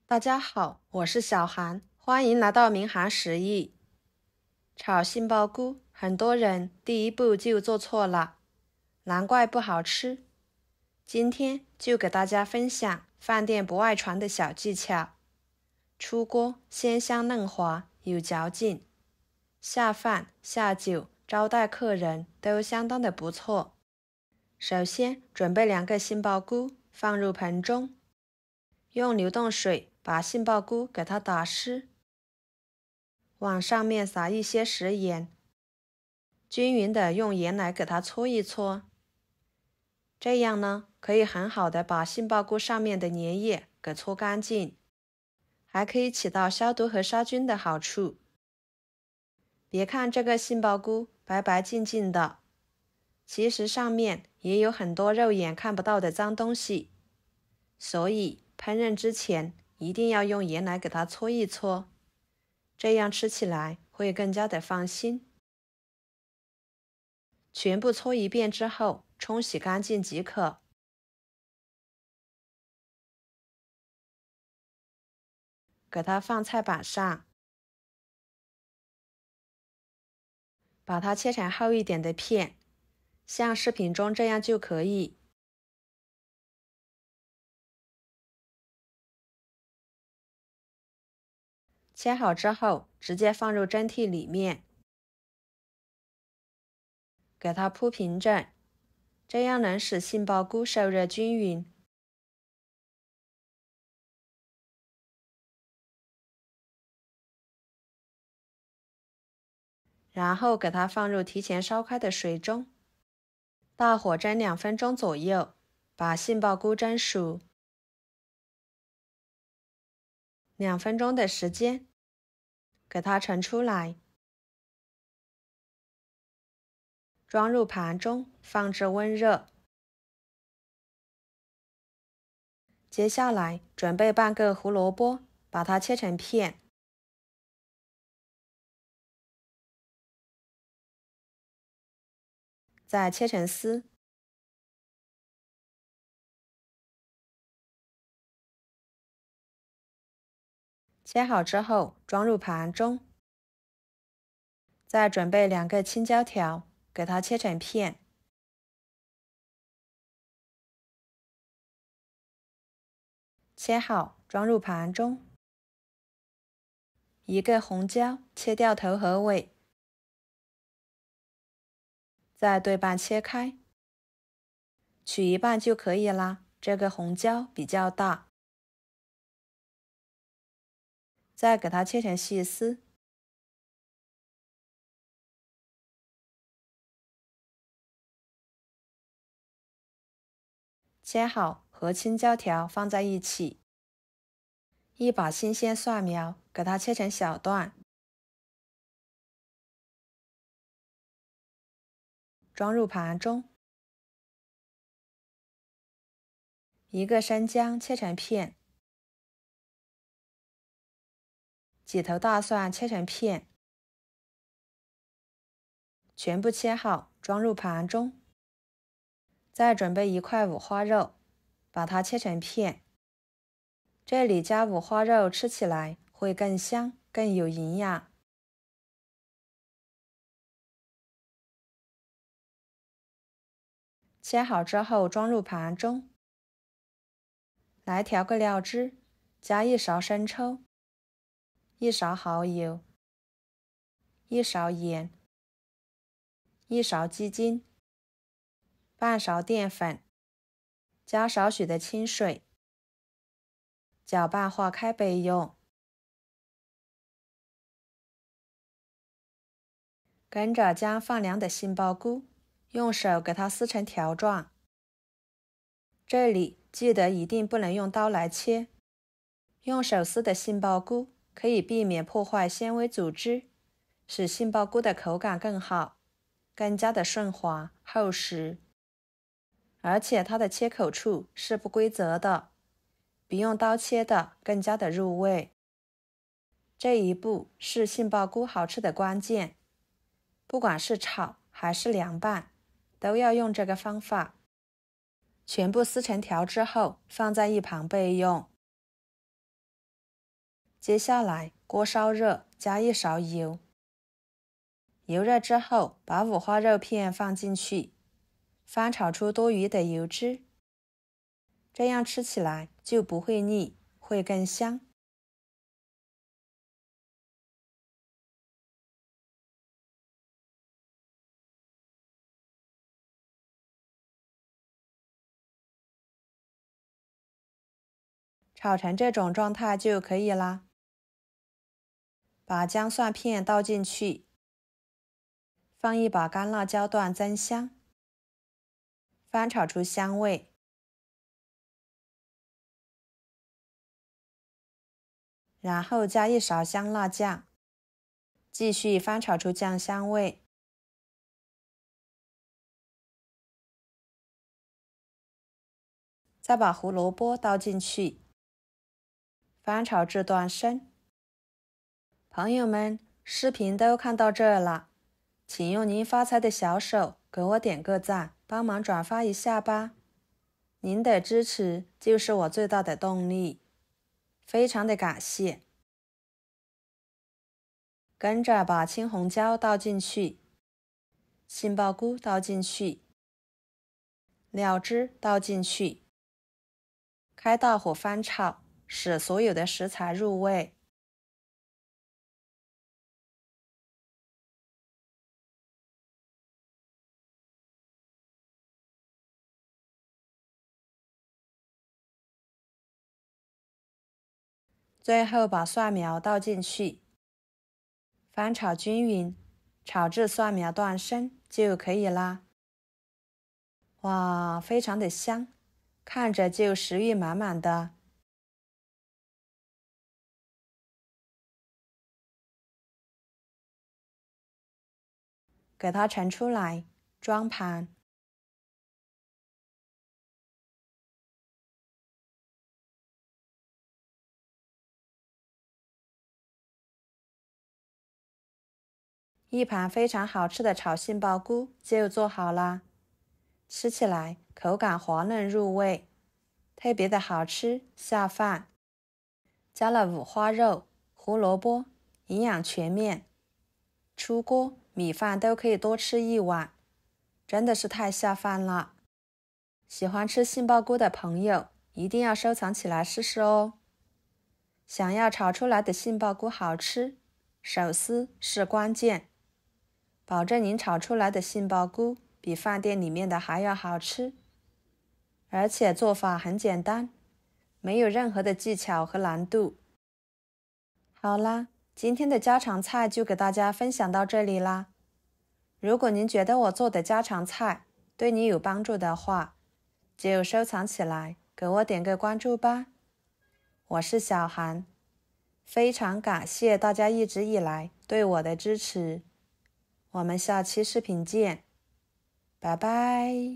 大家好，我是小韩，欢迎来到明涵食艺。炒杏鲍菇，很多人第一步就做错了，难怪不好吃。今天就给大家分享饭店不外传的小技巧，出锅鲜香嫩滑，有嚼劲，下饭下酒招待客人都相当的不错。首先准备2个杏鲍菇，放入盆中，用流动水把杏鲍菇给它打湿，往上面撒一些食盐，均匀的用盐来给它搓一搓。这样呢，可以很好的把杏鲍菇上面的粘液给搓干净，还可以起到消毒和杀菌的好处。别看这个杏鲍菇白白净净的，其实上面也有很多肉眼看不到的脏东西，所以烹饪之前一定要用盐来给它搓一搓，这样吃起来会更加的放心。全部搓一遍之后，冲洗干净即可。给它放菜板上，把它切成厚一点的片，像视频中这样就可以。切好之后，直接放入蒸屉里面，给它铺平整，这样能使杏鲍菇受热均匀。然后给它放入提前烧开的水中，大火蒸2分钟左右，把杏鲍菇蒸熟。2分钟的时间，给它盛出来，装入盘中，放置温热。接下来准备半个胡萝卜，把它切成片，再切成丝。切好之后装入盘中，再准备2个青椒条，给它切成片，切好装入盘中。1个红椒，切掉头和尾，再对半切开，取一半就可以啦。这个红椒比较大，再给它切成细丝。切好和青椒条放在一起，一把新鲜蒜苗，给它切成小段，装入盘中。1个生姜切成片，几头大蒜切成片，全部切好，装入盘中。再准备1块五花肉，把它切成片。这里加五花肉吃起来会更香，更有营养。切好之后装入盘中。来调个料汁，加1勺生抽，1勺蚝油，1勺盐，1勺鸡精，半勺淀粉，加少许的清水，搅拌化开备用。跟着将放凉的杏鲍菇用手给它撕成条状，这里记得一定不能用刀来切，用手撕的杏鲍菇可以避免破坏纤维组织，使杏鲍菇的口感更好，更加的顺滑厚实。而且它的切口处是不规则的，比用刀切的更加的入味。这一步是杏鲍菇好吃的关键，不管是炒还是凉拌，都要用这个方法。全部撕成条之后，放在一旁备用。接下来锅烧热，加一勺油。油热之后，把五花肉片放进去，翻炒出多余的油脂，这样吃起来就不会腻，会更香。炒成这种状态就可以啦。把姜蒜片倒进去，放一把干辣椒段增香，翻炒出香味。然后加一勺香辣酱，继续翻炒出酱香味。再把胡萝卜倒进去，翻炒至断生。朋友们，视频都看到这儿了，请用您发财的小手给我点个赞，帮忙转发一下吧。您的支持就是我最大的动力，非常的感谢。跟着把青红椒倒进去，杏鲍菇倒进去，料汁倒进去，开大火翻炒，使所有的食材入味。最后把蒜苗倒进去，翻炒均匀，炒至蒜苗断生就可以啦。哇，非常的香，看着就食欲满满的。给它盛出来，装盘。一盘非常好吃的炒杏鲍菇就做好啦，吃起来口感滑嫩入味，特别的好吃下饭。加了五花肉、胡萝卜，营养全面。出锅米饭都可以多吃一碗，真的是太下饭了。喜欢吃杏鲍菇的朋友一定要收藏起来试试哦。想要炒出来的杏鲍菇好吃，手撕是关键。保证您炒出来的杏鲍菇比饭店里面的还要好吃，而且做法很简单，没有任何的技巧和难度。好啦，今天的家常菜就给大家分享到这里啦。如果您觉得我做的家常菜对你有帮助的话，就收藏起来，给我点个关注吧。我是小韩，非常感谢大家一直以来对我的支持。我们下期视频见，拜拜。